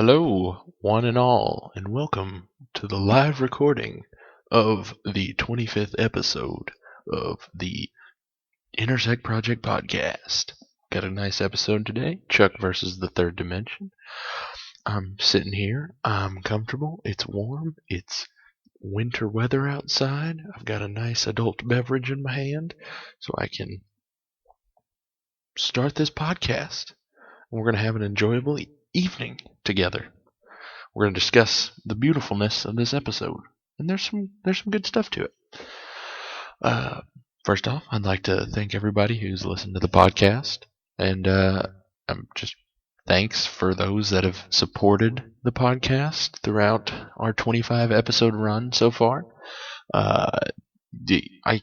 Hello, one and all, and welcome to the live recording of the 25th episode of the Intersect Project podcast. Got a nice episode today, Chuck versus the Third Dimension. I'm sitting here, I'm comfortable, it's warm, it's winter weather outside. I've got a nice adult beverage in my hand, so I can start this podcast. We're going to have an enjoyable evening together. We're going to discuss the beautifulness of this episode, and there's some good stuff to it. First off, I'd like to thank everybody who's listened to the podcast, and just thanks for those that have supported the podcast throughout our 25 episode run so far. I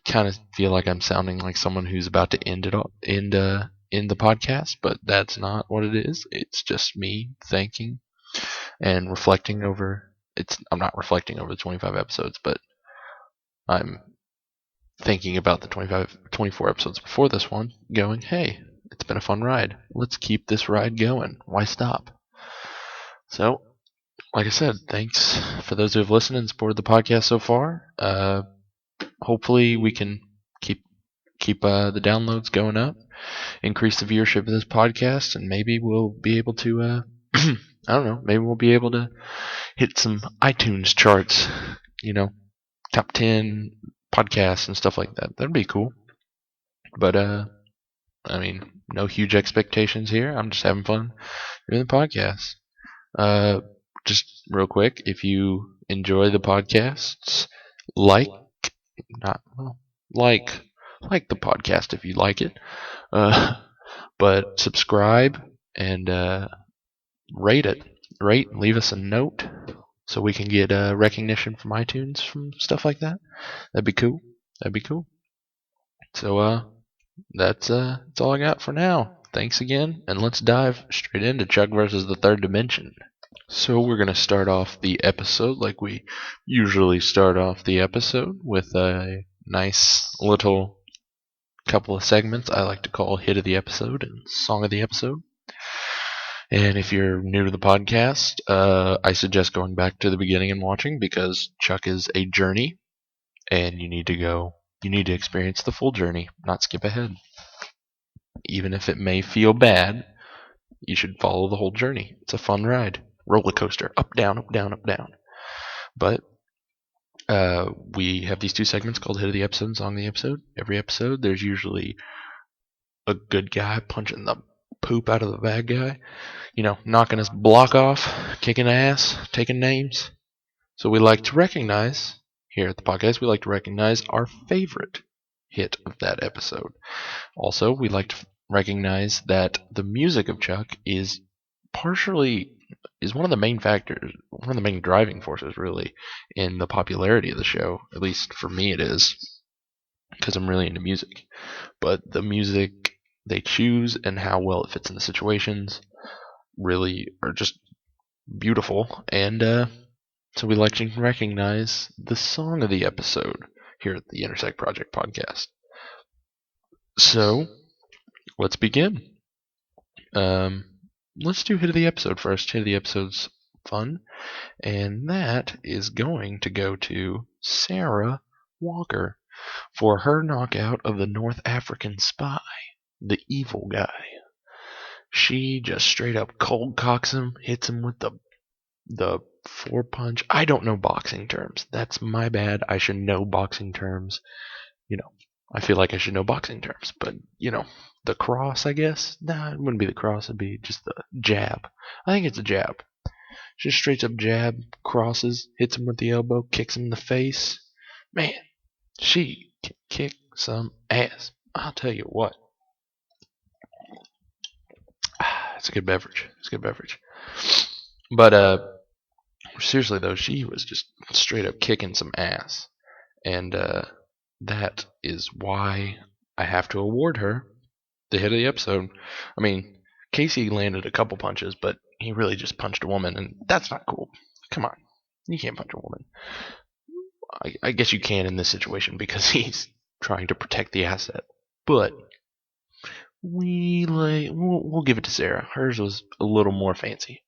kind of feel like I'm sounding like someone who's about to end the podcast, but that's not what it is. It's just me thanking and reflecting over. I'm not reflecting over the 25 episodes, but I'm thinking about the 24 episodes before this one, going, hey, it's been a fun ride. Let's keep this ride going. Why stop? So, like I said, thanks for those who have listened and supported the podcast so far. Hopefully we can keep the downloads going up, increase the viewership of this podcast, and maybe we'll be able to I don't know, maybe we'll be able to hit some iTunes charts, top 10 podcasts and stuff like that. That'd be cool. But no huge expectations here. I'm just having fun doing the podcast. Just real quick, if you enjoy the podcasts, like the podcast if you like it. But subscribe and rate it. Leave us a note so we can get recognition from iTunes from stuff like that. That'd be cool. So that's all I got for now. Thanks again, and let's dive straight into Chuck versus the Third Dimension. So we're gonna start off the episode like we usually start off the episode, with a nice little couple of segments I like to call Hit of the Episode and Song of the Episode. And if you're new to the podcast, I suggest going back to the beginning and watching, because Chuck is a journey, and you need to experience the full journey, not skip ahead. Even if it may feel bad, you should follow the whole journey. It's a fun ride. Roller coaster. Up, down, up, down, up, down. But we have these two segments called Hit of the Episode and Song of the Episode. Every episode, there's usually a good guy punching the poop out of the bad guy. Knocking his block off, kicking ass, taking names. So we like to recognize, here at the podcast, we like to recognize our favorite hit of that episode. Also, we like to recognize that the music of Chuck is one of the main factors, one of the main driving forces, really, in the popularity of the show. At least for me it is, because I'm really into music. But the music they choose and how well it fits in the situations really are just beautiful. And so we like to recognize the song of the episode here at the Intersect Project podcast. So let's begin. Let's do Hit of the Episode first. Hit of the Episode's fun, and that is going to go to Sarah Walker for her knockout of the North African spy, the evil guy. She just straight up cold cocks him, hits him with the four punch. I don't know boxing terms. That's my bad. I should know boxing terms. I feel like I should know boxing terms, but the cross, I guess. Nah, it wouldn't be the cross. It'd be just the jab. I think it's a jab. Just straight up jab, crosses, hits him with the elbow, kicks him in the face. Man, she can kick some ass. I'll tell you what. It's a good beverage. But seriously though, she was just straight up kicking some ass, and that is why I have to award her the hit of the episode. I mean, Casey landed a couple punches, but he really just punched a woman, and that's not cool. Come on, you can't punch a woman. I guess you can in this situation because he's trying to protect the asset, but we'll give it to Sarah. Hers was a little more fancy.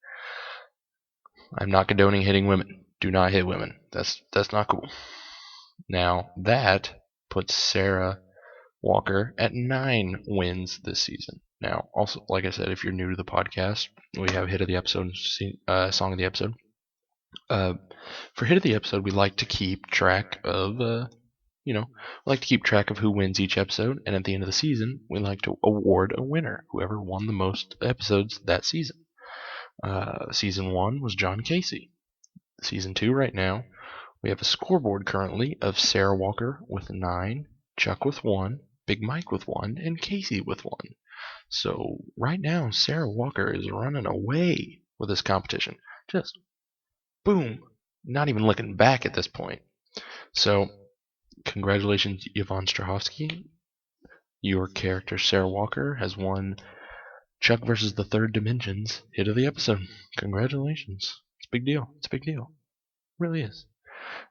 I'm not condoning hitting women. Do not hit women. That's not cool. Now that puts Sarah Walker at 9 wins this season. Now, also, like I said, if you're new to the podcast, we have hit of the episode, song of the episode. For hit of the episode, we like to keep track of, we like to keep track of who wins each episode, and at the end of the season, we like to award a winner, whoever won the most episodes that season. Season 1 was John Casey. Season 2 right now, we have a scoreboard currently of Sarah Walker with 9, Chuck with 1, Big Mike with 1, and Casey with 1. So right now, Sarah Walker is running away with this competition. Just boom, not even looking back at this point. So congratulations, Yvonne Strahovski. Your character, Sarah Walker, has won Chuck versus the Third Dimension's hit of the episode. Congratulations. It's a big deal. It's a big deal. It really is.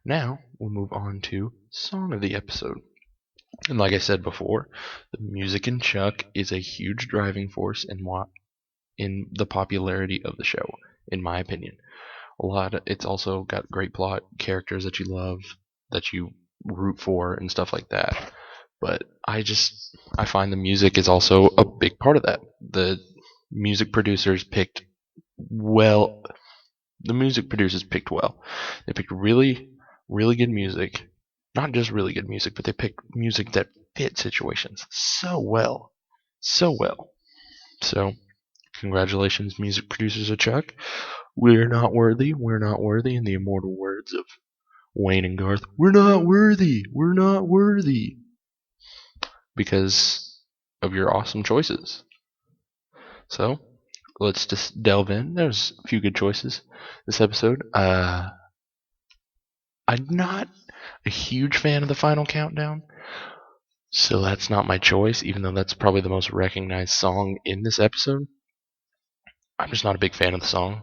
Now, we'll move on to Song of the Episode. And like I said before, the music in Chuck is a huge driving force in the popularity of the show, in my opinion. It's also got great plot, characters that you love, that you root for, and stuff like that. But I find the music is also a big part of that. The music producers picked well. The music producers picked well. They picked really, really good music. Not just really good music, but they picked music that fit situations so well. So well. So, congratulations, music producers of Chuck. We're not worthy. We're not worthy, in the immortal words of Wayne and Garth. We're not worthy. We're not worthy. Because of your awesome choices. So, let's just delve in. There's a few good choices this episode. I'm not a huge fan of the final countdown, so that's not my choice, even though that's probably the most recognized song in this episode. I'm just not a big fan of the song.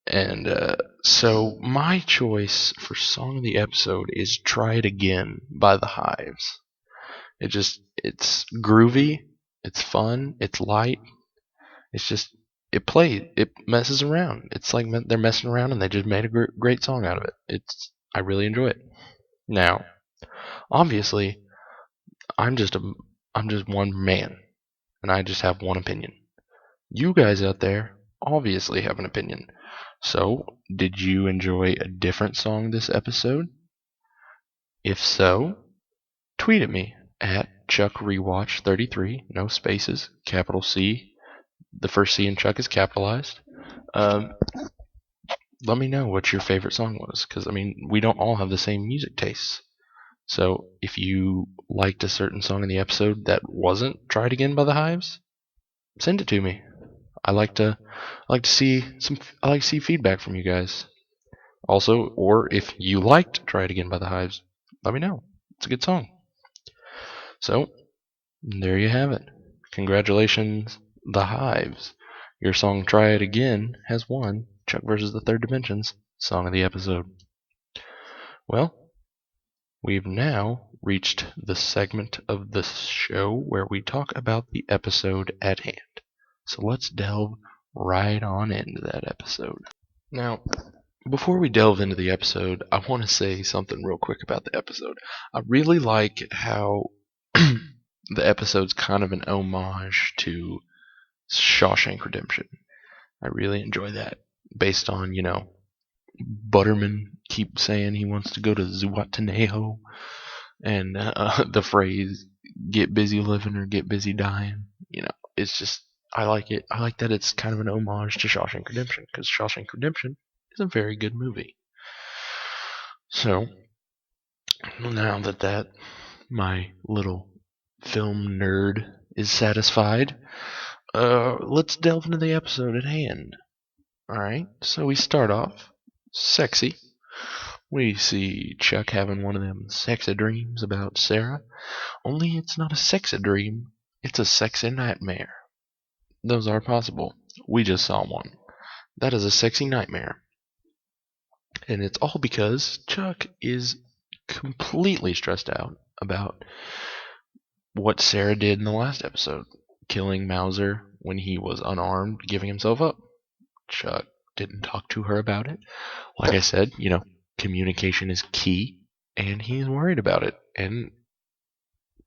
And so my choice for song of the episode is Try It Again by The Hives. It's groovy, it's fun, it's light. It messes around. It's like they're messing around and they just made a great song out of it. I really enjoy it. Now, obviously, I'm just one man, and I just have one opinion. You guys out there obviously have an opinion. So, did you enjoy a different song this episode? If so, tweet at me at ChuckRewatch33, no spaces, capital C. The first C in Chuck is capitalized. Let me know what your favorite song was, because we don't all have the same music tastes. So if you liked a certain song in the episode that wasn't Tried Again by the Hives, send it to me. I like to see feedback from you guys. Also, or if you liked Try It Again by the Hives, let me know. It's a good song. So there you have it. Congratulations, The Hives. Your song Try It Again has won Chuck vs. the Third Dimension's Song of the Episode. Well, we've now reached the segment of the show where we talk about the episode at hand. So let's delve right on into that episode. Now, before we delve into the episode, I want to say something real quick about the episode. I really like how the episode's kind of an homage to Shawshank Redemption. I really enjoy that. Based on, Butterman keep saying he wants to go to Zihuatanejo, and the phrase "get busy living" or "get busy dying." It's just, I like it. I like that it's kind of an homage to Shawshank Redemption, because Shawshank Redemption is a very good movie. So now that my little film nerd is satisfied, let's delve into the episode at hand. Alright, so we start off sexy. We see Chuck having one of them sexy dreams about Sarah. Only it's not a sexy dream, it's a sexy nightmare. Those are possible. We just saw one. That is a sexy nightmare. And it's all because Chuck is completely stressed out about what Sarah did in the last episode. Killing Mauser when he was unarmed, giving himself up. Chuck didn't talk to her about it. Like I said, communication is key, and he's worried about it. And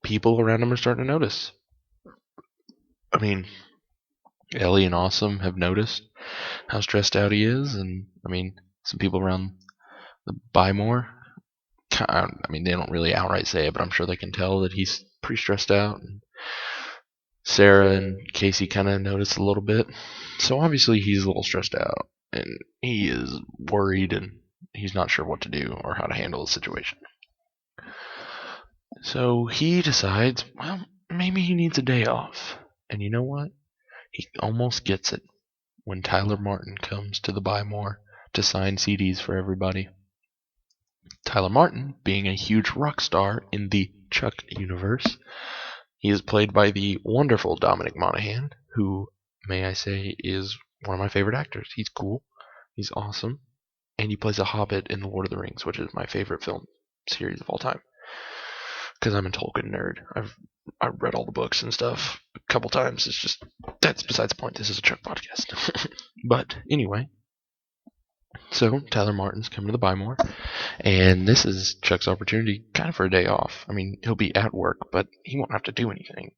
people around him are starting to notice. I mean, Ellie and Awesome have noticed how stressed out he is, and some people around the Buy More, they don't really outright say it, but I'm sure they can tell that he's pretty stressed out. And Sarah and Casey kind of notice a little bit, so obviously he's a little stressed out, and he is worried, and he's not sure what to do or how to handle the situation. So he decides, well, maybe he needs a day off. And you know what? He almost gets it when Tyler Martin comes to the Buy More to sign CDs for everybody. Tyler Martin, being a huge rock star in the Chuck universe, he is played by the wonderful Dominic Monaghan, who, may I say, is one of my favorite actors. He's cool, he's awesome, and he plays a hobbit in The Lord of the Rings, which is my favorite film series of all time. Because I'm a Tolkien nerd. I've read all the books and stuff a couple times. It's just, that's besides the point. This is a Chuck podcast. But anyway, so Tyler Martin's coming to the Buy More, and this is Chuck's opportunity kind of for a day off. He'll be at work, but he won't have to do anything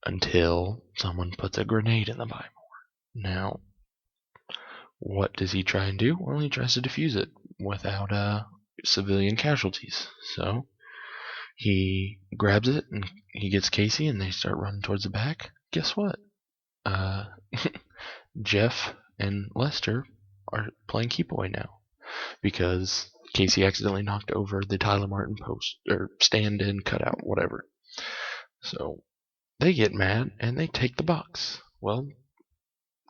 until someone puts a grenade in the Buy More. Now, what does he try and do? Well, he tries to defuse it without civilian casualties. So he grabs it and he gets Casey, and they start running towards the back. Guess what? Jeff and Lester are playing keep away now because Casey accidentally knocked over the Tyler Martin post or stand in cutout, whatever. So they get mad and they take the box. Well,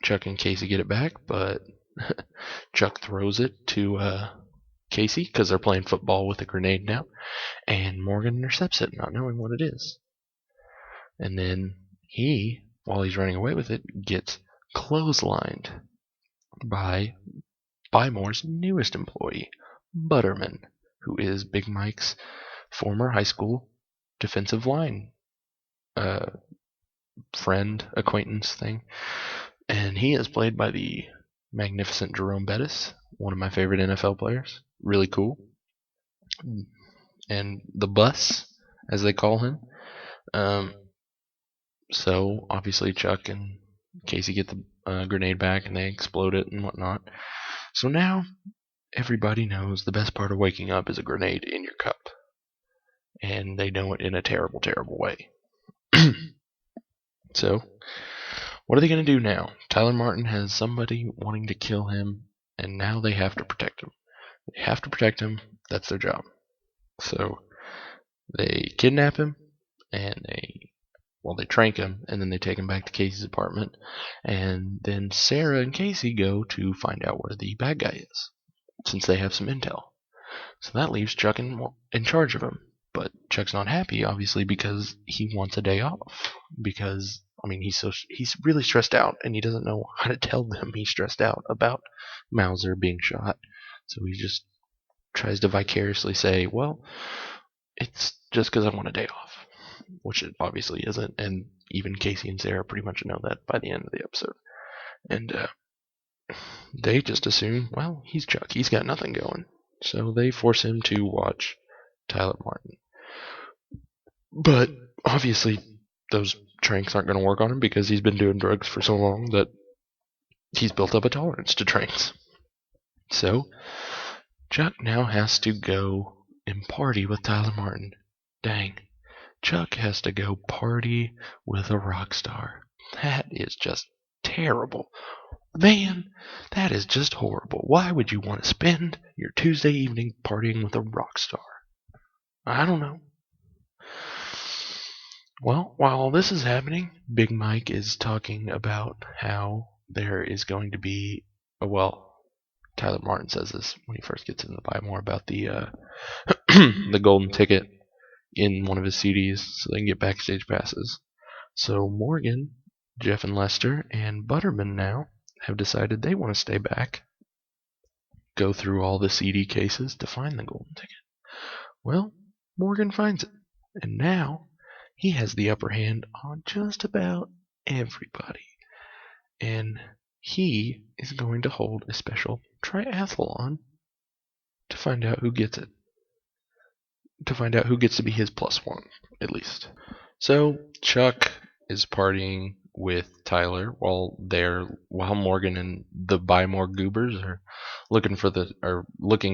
Chuck and Casey get it back, but Chuck throws it to Casey because they're playing football with a grenade now, and Morgan intercepts it, not knowing what it is. And then he, while he's running away with it, gets clotheslined by Buy More's newest employee, Butterman, who is Big Mike's former high school defensive line friend, acquaintance thing. And he is played by the magnificent Jerome Bettis, one of my favorite NFL players. Really cool. And the Bus, as they call him. So obviously Chuck and Casey get the grenade back and they explode it and whatnot. So now everybody knows the best part of waking up is a grenade in your cup. And they know it in a terrible, terrible way. So, what are they going to do now? Tyler Martin has somebody wanting to kill him, and now they have to protect him. They have to protect him. That's their job. So, they kidnap him, and they trank him, and then they take him back to Casey's apartment. And then Sarah and Casey go to find out where the bad guy is, since they have some intel. So that leaves Chuck in charge of him. But Chuck's not happy, obviously, because he wants a day off. Because he's really stressed out, and he doesn't know how to tell them he's stressed out about Mauser being shot. So he just tries to vicariously say, well, it's just because I want a day off, which it obviously isn't. And even Casey and Sarah pretty much know that by the end of the episode. And they just assume, well, he's Chuck. He's got nothing going. So they force him to watch Tyler Martin. But obviously, those tranks aren't going to work on him because he's been doing drugs for so long that he's built up a tolerance to tranks. So Chuck now has to go and party with Tyler Martin. Dang. Chuck has to go party with a rock star. That is just terrible. Man, that is just horrible. Why would you want to spend your Tuesday evening partying with a rock star? I don't know. Well, while all this is happening, Big Mike is talking about how there is going to be, Tyler Martin says this when he first gets in the Buy More about the the golden ticket in one of his CDs so they can get backstage passes. So Morgan, Jeff and Lester, and Butterman now have decided they want to stay back, go through all the CD cases to find the golden ticket. Well, Morgan finds it, and now he has the upper hand on just about everybody. And he is going to hold a special triathlon to find out who gets it. To find out who gets to be his +1, at least. So Chuck is partying with Tyler while Morgan and the Buy More Goobers are looking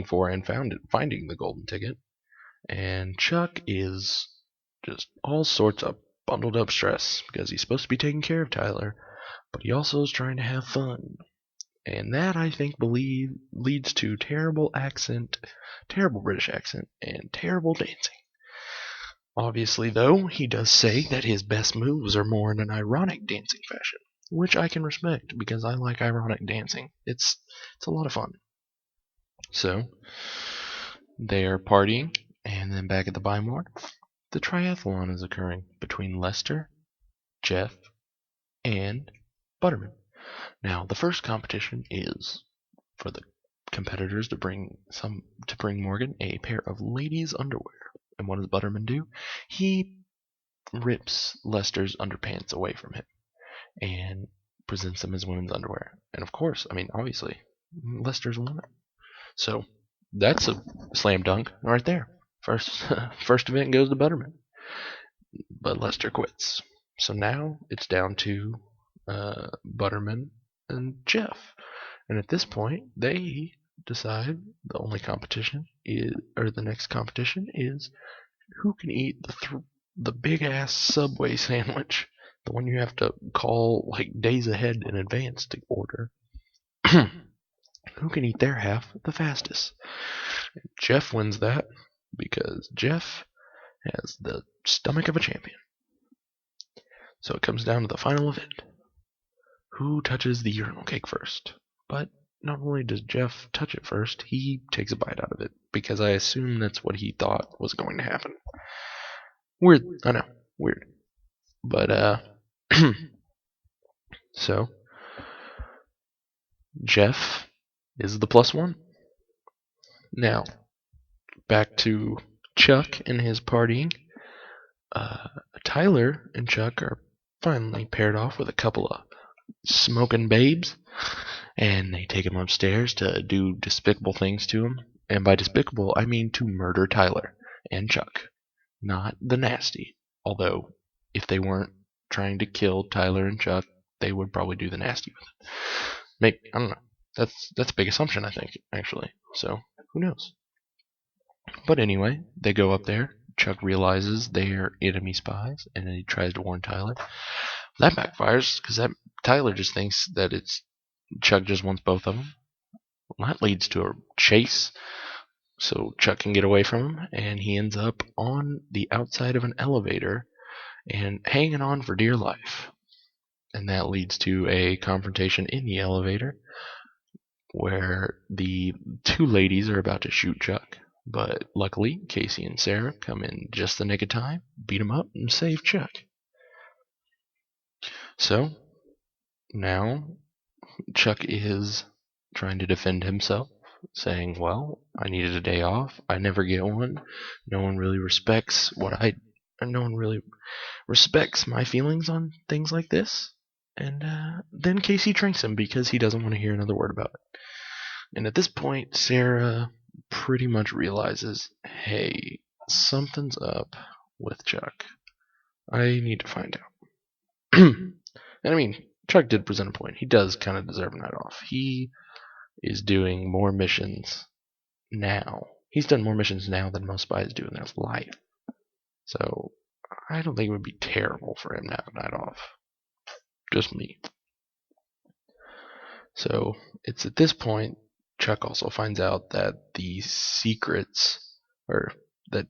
for and finding the golden ticket. And Chuck is just all sorts of bundled up stress because he's supposed to be taking care of Tyler, but he also is trying to have fun. And that, I think, leads to terrible British accent, and terrible dancing. Obviously, though, he does say that his best moves are more in an ironic dancing fashion, which I can respect because I like ironic dancing. It's a lot of fun. So, they are partying, and then back at the Buy More, the triathlon is occurring between Lester, Jeff, and Butterman. Now, the first competition is for the competitors to bring Morgan a pair of ladies' underwear. And what does Butterman do? He rips Lester's underpants away from him and presents them as women's underwear. And of course, obviously, Lester's a woman. So that's a slam dunk right there. First event goes to Butterman. But Lester quits. So now it's down to Butterman and Jeff. And at this point, they decide the next competition is who can eat the big ass Subway sandwich, the one you have to call like days ahead in advance to order. Who can eat their half the fastest? And Jeff wins that because Jeff has the stomach of a champion. So it comes down to the final event. Who touches the urinal cake first? But not only does Jeff touch it first, he takes a bite out of it, because I assume that's what he thought was going to happen. Weird, I know, weird. But, so, Jeff is the +1. Now, back to Chuck and his partying. Tyler and Chuck are finally paired off with a couple of smoking babes, and they take him upstairs to do despicable things to him. And by despicable, I mean to murder Tyler and Chuck, not the nasty. Although, if they weren't trying to kill Tyler and Chuck, they would probably do the nasty with it. I don't know. That's a big assumption, I think, actually. So, who knows? But anyway, they go up there. Chuck realizes they're enemy spies, and then he tries to warn Tyler. That backfires, because Tyler just thinks that Chuck just wants both of them. Well, that leads to a chase, so Chuck can get away from him, and he ends up on the outside of an elevator and hanging on for dear life. And that leads to a confrontation in the elevator where the two ladies are about to shoot Chuck. But luckily, Casey and Sarah come in just the nick of time, beat him up, and save Chuck. So, now Chuck is trying to defend himself, saying, well, I needed a day off. I never get one. No one really respects my feelings on things like this. And then Casey tranks him because he doesn't want to hear another word about it. And at this point, Sarah pretty much realizes, hey, something's up with Chuck. I need to find out. And Chuck did present a point. He does kind of deserve a night off. He is doing more missions now. He's done more missions now than most spies do in their life. So I don't think it would be terrible for him to have a night off. Just me. So it's at this point Chuck also finds out that the secrets, not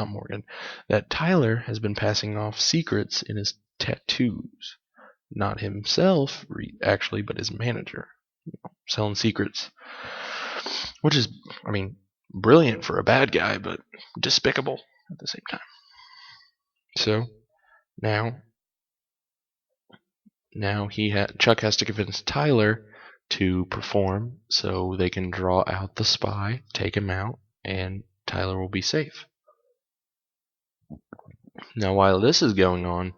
Morgan, that Tyler has been passing off secrets in his tattoos. Not himself, actually, but his manager. Selling secrets. Which is, brilliant for a bad guy, but despicable at the same time. So, now Chuck has to convince Tyler to perform so they can draw out the spy, take him out, and Tyler will be safe. Now, while this is going on,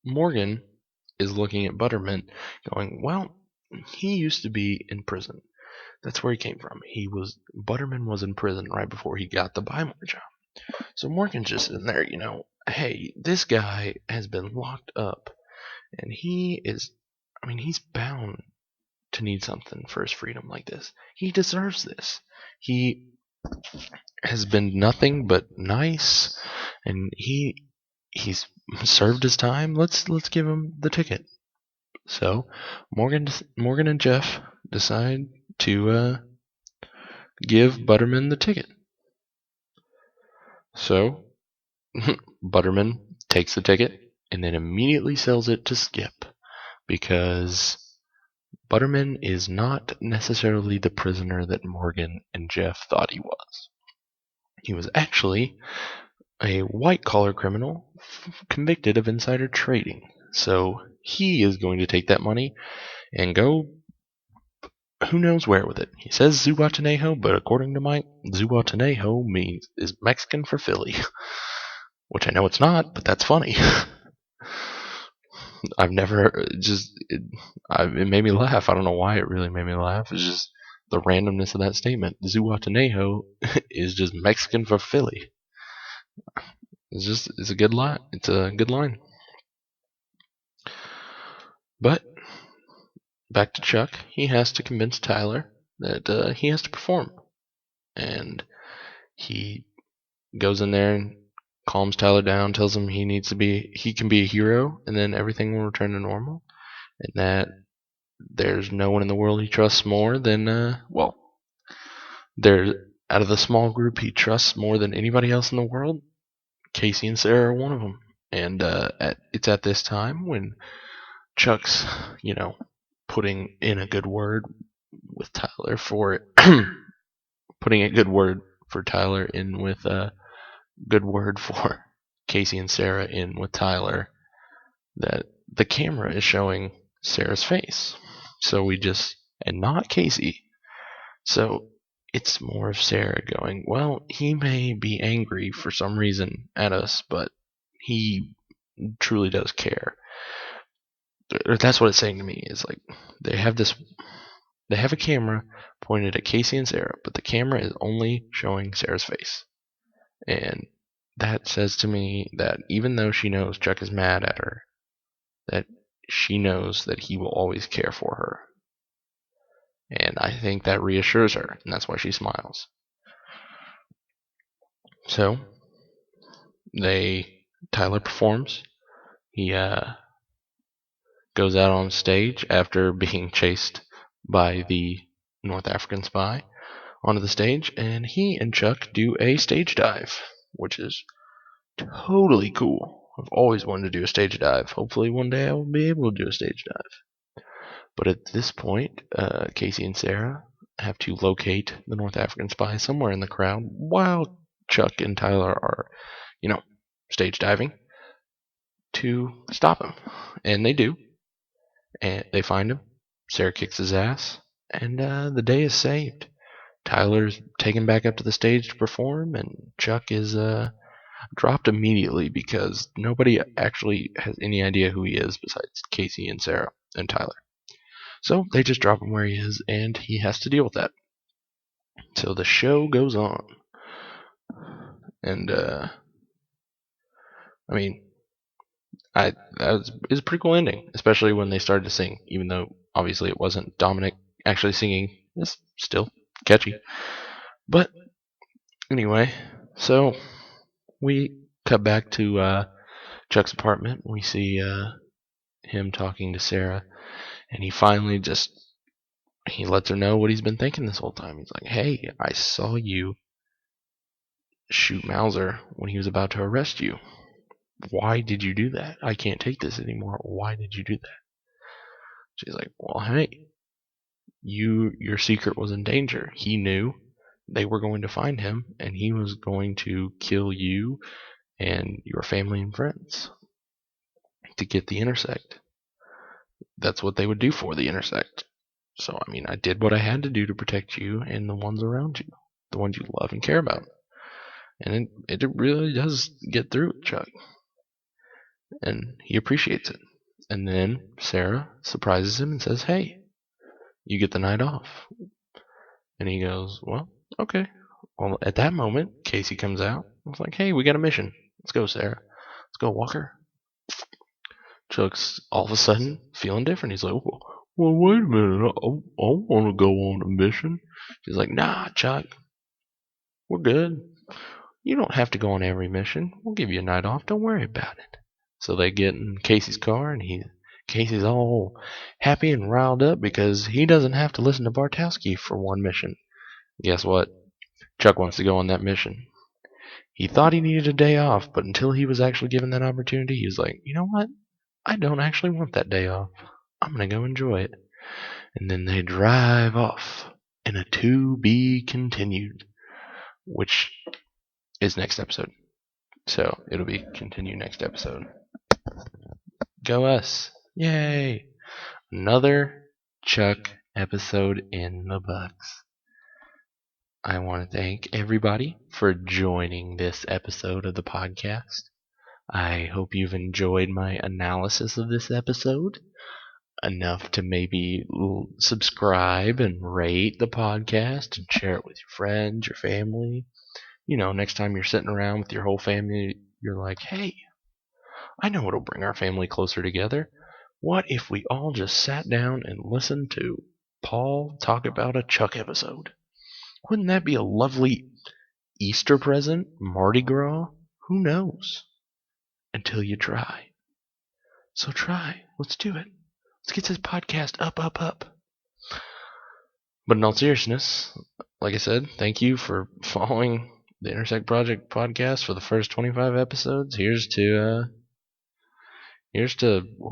Morgan is looking at Butterman, going, well, he used to be in prison. That's where he came from. Butterman was in prison right before he got the Bymore job. So Morgan's just in there, hey, this guy has been locked up, and he's bound to need something for his freedom like this. He deserves this. He has been nothing but nice, and he's served his time. Let's give him the ticket. So Morgan and Jeff decide to give Butterman the ticket. So Butterman takes the ticket and then immediately sells it to Skip, because Butterman is not necessarily the prisoner that Morgan and Jeff thought he was. He was actually a white-collar criminal convicted of insider trading. So he is going to take that money and go who knows where with it. He says Zuatenejo, but according to Mike, Zuatenejo is Mexican for Philly. Which I know it's not, but that's funny. I've never it made me laugh. I don't know why it really made me laugh. It's just the randomness of that statement. Zuatenejo is just Mexican for Philly. It's a good line. It's a good line. But back to Chuck. He has to convince Tyler that he has to perform, and he goes in there and calms Tyler down, tells him he can be a hero, and then everything will return to normal, and that there's no one in the world he trusts more than there's out of the small group he trusts more than anybody else in the world. Casey and Sarah are one of them, and it's at this time when Chuck's putting in a good word with Tyler for putting a good word for Tyler in with a good word for Casey and Sarah in with Tyler, that the camera is showing Sarah's face. So and not Casey. So it's more of Sarah going, well, he may be angry for some reason at us, but he truly does care. That's what it's saying to me, is like they have a camera pointed at Casey and Sarah, but the camera is only showing Sarah's face. And that says to me that even though she knows Chuck is mad at her, that she knows that he will always care for her. And I think that reassures her, and that's why she smiles. So, Tyler performs. He goes out on stage after being chased by the North African spy onto the stage, and he and Chuck do a stage dive, which is totally cool. I've always wanted to do a stage dive. Hopefully one day I will be able to do a stage dive. But at this point, Casey and Sarah have to locate the North African spy somewhere in the crowd while Chuck and Tyler are, stage diving to stop him. And they do. And they find him. Sarah kicks his ass. And the day is saved. Tyler's taken back up to the stage to perform, and Chuck is dropped immediately because nobody actually has any idea who he is besides Casey and Sarah and Tyler. So they just drop him where he is, and he has to deal with that. So the show goes on. And, it was a pretty cool ending, especially when they started to sing, even though obviously it wasn't Dominic actually singing. It's still catchy. But anyway, so we cut back to Chuck's apartment. We see him talking to Sarah, and he finally he lets her know what he's been thinking this whole time. He's like, hey, I saw you shoot Mauser when he was about to arrest you. Why did you do that? I can't take this anymore. Why did you do that? She's like, well, hey, your secret was in danger. He knew they were going to find him, and he was going to kill you and your family and friends to get the Intersect. That's what they would do for the Intersect. So, I did what I had to do to protect you and the ones around you, the ones you love and care about. And it really does get through with Chuck. And he appreciates it. And then Sarah surprises him and says, "Hey, you get the night off." And he goes, "Well, okay." Well, at that moment, Casey comes out. I was like, "Hey, we got a mission. Let's go, Sarah. Let's go, Walker." Chuck's all of a sudden feeling different. He's like, "Well, wait a minute. I want to go on a mission." She's like, "Nah, Chuck, we're good. You don't have to go on every mission. We'll give you a night off. Don't worry about it." So they get in Casey's car, and Casey's all happy and riled up because he doesn't have to listen to Bartowski for one mission. Guess what? Chuck wants to go on that mission. He thought he needed a day off, but until he was actually given that opportunity, he was like, "You know what? I don't actually want that day off. I'm going to go enjoy it." And then they drive off in a to be continued, which is next episode. So it'll be continued next episode. Go us. Yay. Another Chuck episode in the books. I want to thank everybody for joining this episode of the podcast. I hope you've enjoyed my analysis of this episode enough to maybe subscribe and rate the podcast and share it with your friends, your family. Next time you're sitting around with your whole family, you're like, "Hey, I know what'll bring our family closer together. What if we all just sat down and listened to Paul talk about a Chuck episode? Wouldn't that be a lovely Easter present? Mardi Gras? Who knows? Until you try. So try. Let's do it. Let's get this podcast up, up, up." But in all seriousness, like I said, thank you for following the Intersect Project podcast for the first 25 episodes. Here's to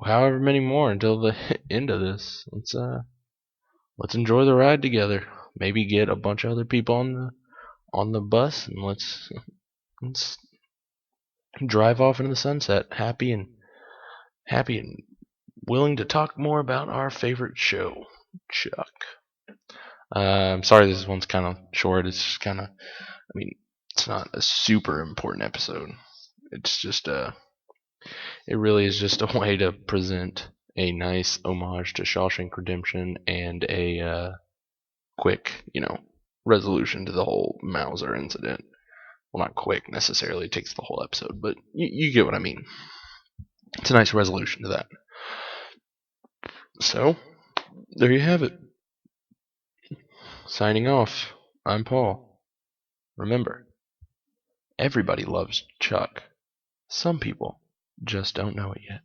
however many more until the end of this. Let's enjoy the ride together. Maybe get a bunch of other people on the bus, and let's drive off into the sunset, happy and willing to talk more about our favorite show, Chuck. I'm sorry this one's kind of short. It's just kind of, it's not a super important episode. It's just it really is just a way to present a nice homage to Shawshank Redemption and a quick, resolution to the whole Mauser incident. Well, not quick necessarily, it takes the whole episode, but you get what I mean. It's a nice resolution to that. So, there you have it. Signing off, I'm Paul. Remember, everybody loves Chuck. Some people just don't know it yet.